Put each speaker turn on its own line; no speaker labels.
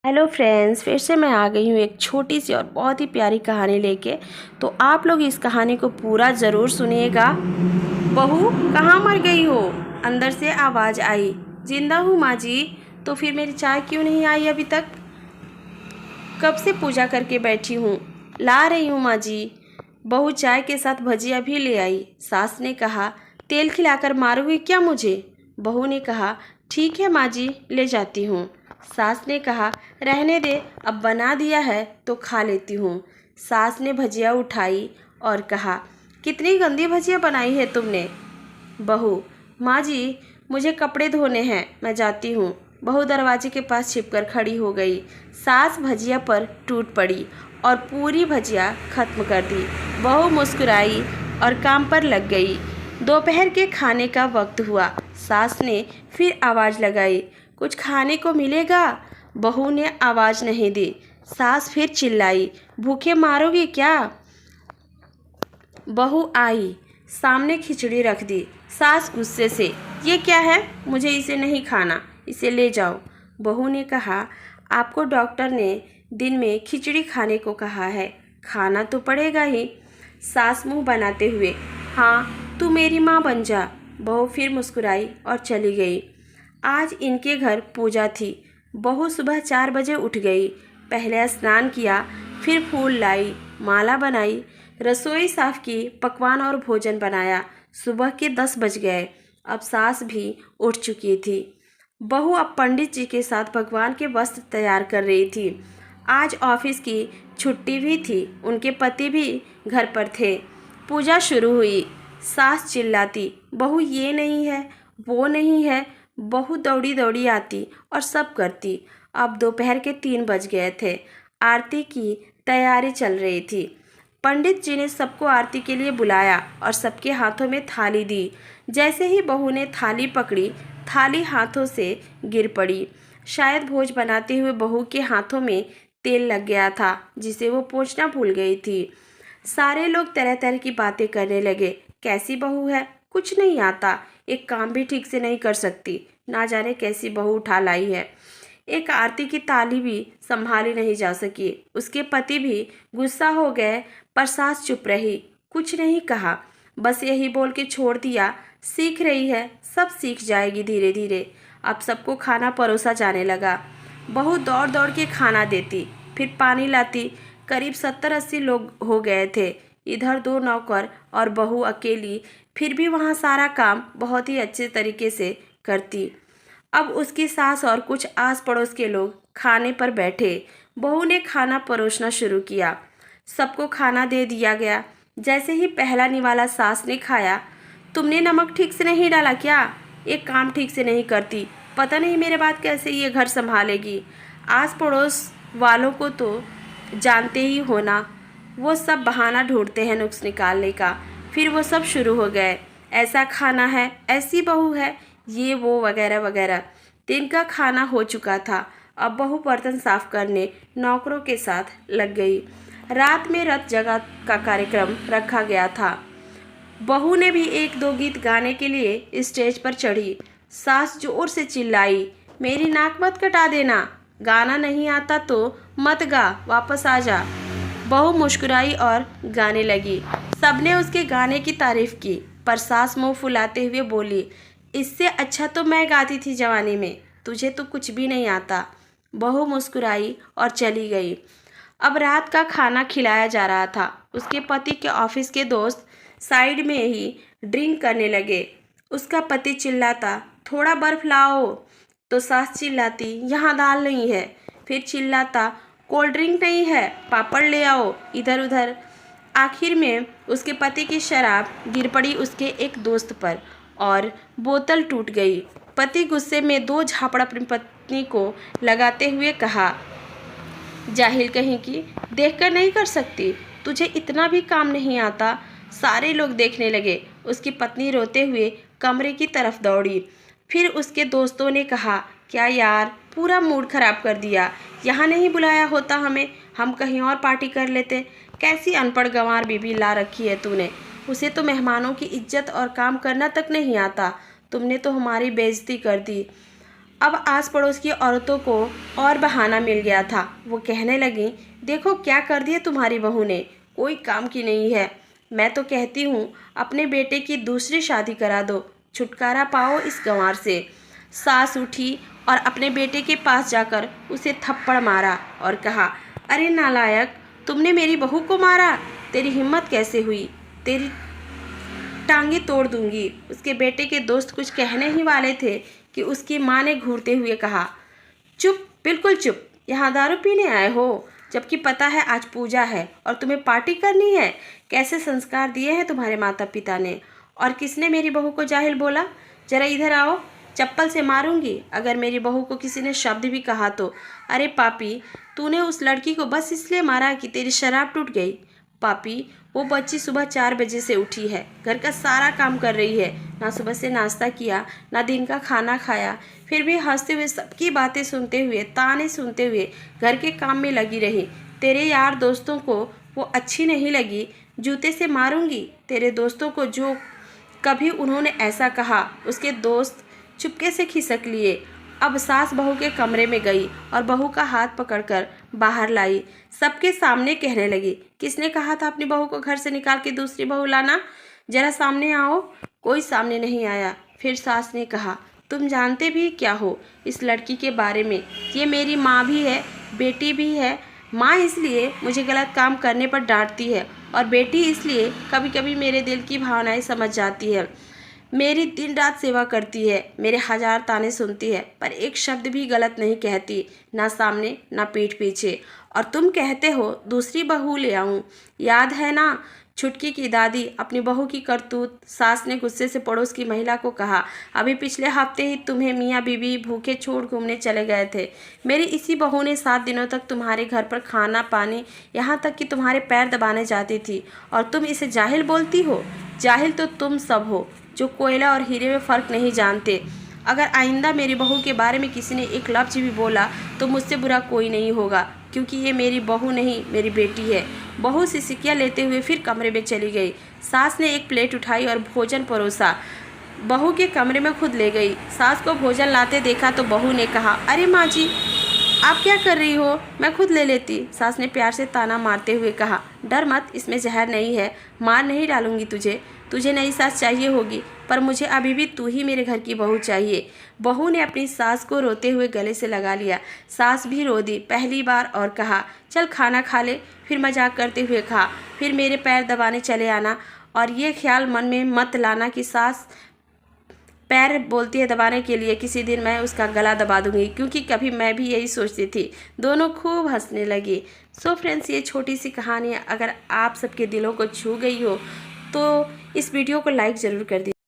Hello friends, फिर से मैं आ गई हूँ एक छोटी सी और बहुत ही प्यारी कहानी लेके। तो आप लोग इस कहानी को पूरा ज़रूर सुनिएगा। बहू, कहाँ मर गई हो? अंदर से आवाज़ आई। जिंदा हूँ माँ जी। तो फिर मेरी चाय क्यों नहीं आई अभी तक? कब से पूजा करके बैठी हूँ। ला रही हूँ माँ जी। बहू चाय के साथ भजिया भी ले आई। सास ने कहा, तेल खिलाकर मारोगी क्या मुझे? बहू ने कहा, ठीक है माँ जी, ले जाती हूँ। सास ने कहा, रहने दे, अब बना दिया है तो खा लेती हूँ। सास ने भजिया उठाई और कहा, कितनी गंदी भजिया बनाई है तुमने। बहू, माँ जी, मुझे कपड़े धोने हैं, मैं जाती हूँ। बहू दरवाजे के पास छिपकर खड़ी हो गई। सास भजिया पर टूट पड़ी और पूरी भजिया खत्म कर दी। बहू मुस्कुराई और काम पर लग गई। दोपहर के खाने का वक्त हुआ। सास ने फिर आवाज़ लगाई, कुछ खाने को मिलेगा? बहू ने आवाज़ नहीं दी। सास फिर चिल्लाई, भूखे मारोगी क्या? बहू आई, सामने खिचड़ी रख दी। सास गुस्से से, ये क्या है? मुझे इसे नहीं खाना, इसे ले जाओ। बहू ने कहा, आपको डॉक्टर ने दिन में खिचड़ी खाने को कहा है, खाना तो पड़ेगा ही। सास मुंह बनाते हुए, हाँ, तू मेरी माँ बन जा। बहू फिर मुस्कुराई और चली गई। आज इनके घर पूजा थी। बहू सुबह 4 बजे उठ गई। पहले स्नान किया, फिर फूल लाई, माला बनाई, रसोई साफ की, पकवान और भोजन बनाया। सुबह के 10 बज गए। अब सास भी उठ चुकी थी। बहू अब पंडित जी के साथ भगवान के वस्त्र तैयार कर रही थी। आज ऑफिस की छुट्टी भी थी। उनके पति भी घर पर थे। पूजा शुरू हुई। सास चिल्लाती, बहू ये नहीं है, वो नहीं है। बहू दौड़ी दौड़ी आती और सब करती। अब दोपहर के 3 बज गए थे। आरती की तैयारी चल रही थी। पंडित जी ने सबको आरती के लिए बुलाया और सबके हाथों में थाली दी। जैसे ही बहू ने थाली पकड़ी, थाली हाथों से गिर पड़ी। शायद भोज बनाते हुए बहू के हाथों में तेल लग गया था, जिसे वो पोंछना भूल गई थी। सारे लोग तरह तरह की बातें करने लगे। कैसी बहू है, कुछ नहीं आता, एक काम भी ठीक से नहीं कर सकती, ना जाने कैसी बहू उठा लाई है। एक आरती की ताली भी संभाली नहीं जा सकी। उसके पति भी गुस्सा हो गए, पर सास चुप रही, कुछ नहीं कहा, बस यही बोल के छोड़ दिया, सीख रही है, सब सीख जाएगी धीरे धीरे। अब सबको खाना परोसा जाने लगा। बहू दौड़ दौड़ के खाना देती, फिर पानी लाती। करीब 70-80 लोग हो गए थे। इधर 2 नौकर और बहू अकेली, फिर भी वहाँ सारा काम बहुत ही अच्छे तरीके से करती। अब उसकी सास और कुछ आस पड़ोस के लोग खाने पर बैठे। बहू ने खाना परोसना शुरू किया। सबको खाना दे दिया गया। जैसे ही पहला निवाला सास ने खाया, तुमने नमक ठीक से नहीं डाला क्या? एक काम ठीक से नहीं करती, पता नहीं मेरे बाद कैसे ये घर संभालेगी। आस पड़ोस वालों को तो जानते ही हो ना, वो सब बहाना ढूंढते हैं नुक्स निकालने का। फिर वो सब शुरू हो गए, ऐसा खाना है, ऐसी बहू है, ये वो वगैरह वगैरह। दिन का खाना हो चुका था। अब बहू बर्तन साफ करने नौकरों के साथ लग गई। रात में रथ जगह का कार्यक्रम रखा गया था। बहू ने भी 1-2 गीत गाने के लिए स्टेज पर चढ़ी। सास जोर से चिल्लाई, मेरी नाक मत कटा देना, गाना नहीं आता तो मत गा, वापस आ जा। बहू मुस्कुराई और गाने लगी। सबने उसके गाने की तारीफ की, पर सास मुंह फुलाते हुए बोली, इससे अच्छा तो मैं गाती थी जवानी में, तुझे तो कुछ भी नहीं आता। बहू मुस्कुराई और चली गई। अब रात का खाना खिलाया जा रहा था। उसके पति के ऑफिस के दोस्त साइड में ही ड्रिंक करने लगे। उसका पति चिल्लाता, थोड़ा बर्फ लाओ, तो सास चिल्लाती, यहाँ दाल नहीं है। फिर चिल्लाता, कोल्ड ड्रिंक नहीं है, पापड़ ले आओ। इधर उधर आखिर में उसके पति की शराब गिर पड़ी उसके एक दोस्त पर और बोतल टूट गई। पति गुस्से में 2 झापड़ अपनी पत्नी को लगाते हुए कहा, जाहिल कहीं की, देखकर नहीं कर सकती, तुझे इतना भी काम नहीं आता। सारे लोग देखने लगे। उसकी पत्नी रोते हुए कमरे की तरफ दौड़ी। फिर उसके दोस्तों ने कहा, क्या यार, पूरा मूड खराब कर दिया, यहाँ नहीं बुलाया होता हमें, हम कहीं और पार्टी कर लेते। कैसी अनपढ़ गंवार बीबी ला रखी है तूने, उसे तो मेहमानों की इज्जत और काम करना तक नहीं आता, तुमने तो हमारी बेइज्जती कर दी। अब आस पड़ोस की औरतों को और बहाना मिल गया था। वो कहने लगी, देखो क्या कर दिया तुम्हारी बहू ने, कोई काम की नहीं है। मैं तो कहती हूँ अपने बेटे की दूसरी शादी करा दो, छुटकारा पाओ इस गंवार से। सास उठी और अपने बेटे के पास जाकर उसे थप्पड़ मारा और कहा, अरे नालायक, तुमने मेरी बहू को मारा, तेरी हिम्मत कैसे हुई, तेरी टांगे तोड़ दूंगी। उसके बेटे के दोस्त कुछ कहने ही वाले थे कि उसकी माँ ने घूरते हुए कहा, चुप, बिल्कुल चुप, यहाँ दारू पीने आए हो, जबकि पता है आज पूजा है और तुम्हें पार्टी करनी है। कैसे संस्कार दिए हैं तुम्हारे माता पिता ने। और किसने मेरी बहू को जाहिल बोला, जरा इधर आओ, चप्पल से मारूंगी अगर मेरी बहू को किसी ने शब्द भी कहा तो। अरे पापी, तूने उस लड़की को बस इसलिए मारा कि तेरी शराब टूट गई। पापी, वो बच्ची सुबह 4 बजे से उठी है, घर का सारा काम कर रही है, ना सुबह से नाश्ता किया, ना दिन का खाना खाया, फिर भी हंसते हुए सबकी बातें सुनते हुए, ताने सुनते हुए घर के काम में लगी रही। तेरे यार दोस्तों को वो अच्छी नहीं लगी, जूते से मारूंगी तेरे दोस्तों को। जो कभी उन्होंने ऐसा कहा, उसके दोस्त चुपके से खिसक लिए। अब सास बहू के कमरे में गई और बहू का हाथ पकड़कर बाहर लाई। सबके सामने कहने लगी, किसने कहा था अपनी बहू को घर से निकाल के दूसरी बहू लाना, जरा सामने आओ। कोई सामने नहीं आया। फिर सास ने कहा, तुम जानते भी क्या हो इस लड़की के बारे में, ये मेरी माँ भी है, बेटी भी है। माँ इसलिए मुझे गलत काम करने पर डांटती है और बेटी इसलिए कभी कभी मेरे दिल की भावनाएं समझ जाती है। मेरी दिन रात सेवा करती है, मेरे 1000 ताने सुनती है, पर एक शब्द भी गलत नहीं कहती, ना सामने ना पीठ पीछे। और तुम कहते हो दूसरी बहू ले आऊं, याद है ना छुटकी की दादी अपनी बहू की करतूत। सास ने गुस्से से पड़ोस की महिला को कहा, अभी पिछले हफ्ते ही तुम्हें मियाँ बीवी भूखे छोड़ घूमने चले गए थे। मेरी इसी बहू ने 7 दिनों तक तुम्हारे घर पर खाना पानी, यहाँ तक कि तुम्हारे पैर दबाने जाती थी, और तुम इसे जाहिल बोलती हो। जाहिल तो तुम सब हो जो कोयला और हीरे में फ़र्क नहीं जानते। अगर आइंदा मेरी बहू के बारे में किसी ने एक लफ्ज़ भी बोला तो मुझसे बुरा कोई नहीं होगा, क्योंकि ये मेरी बहू नहीं, मेरी बेटी है। बहू सिसकियाँ लेते हुए फिर कमरे में चली गई। सास ने एक प्लेट उठाई और भोजन परोसा, बहू के कमरे में खुद ले गई। सास को भोजन लाते देखा तो बहू ने कहा, अरे माँ जी, आप क्या कर रही हो, मैं खुद ले लेती। सास ने प्यार से ताना मारते हुए कहा, डर मत, इसमें जहर नहीं है, मार नहीं डालूंगी तुझे। तुझे नई सास चाहिए होगी, पर मुझे अभी भी तू ही मेरे घर की बहू चाहिए। बहू ने अपनी सास को रोते हुए गले से लगा लिया। सास भी रो दी पहली बार और कहा, चल खाना खा ले। फिर मजाक करते हुए कहा, फिर मेरे पैर दबाने चले आना, और ये ख्याल मन में मत लाना कि सास पैर बोलती है दबाने के लिए, किसी दिन मैं उसका गला दबा दूंगी, क्योंकि कभी मैं भी यही सोचती थी। दोनों खूब हंसने लगी। सो फ्रेंड्स, ये छोटी सी कहानी अगर आप सबके दिलों को छू गई हो तो इस वीडियो को लाइक ज़रूर कर दीजिए।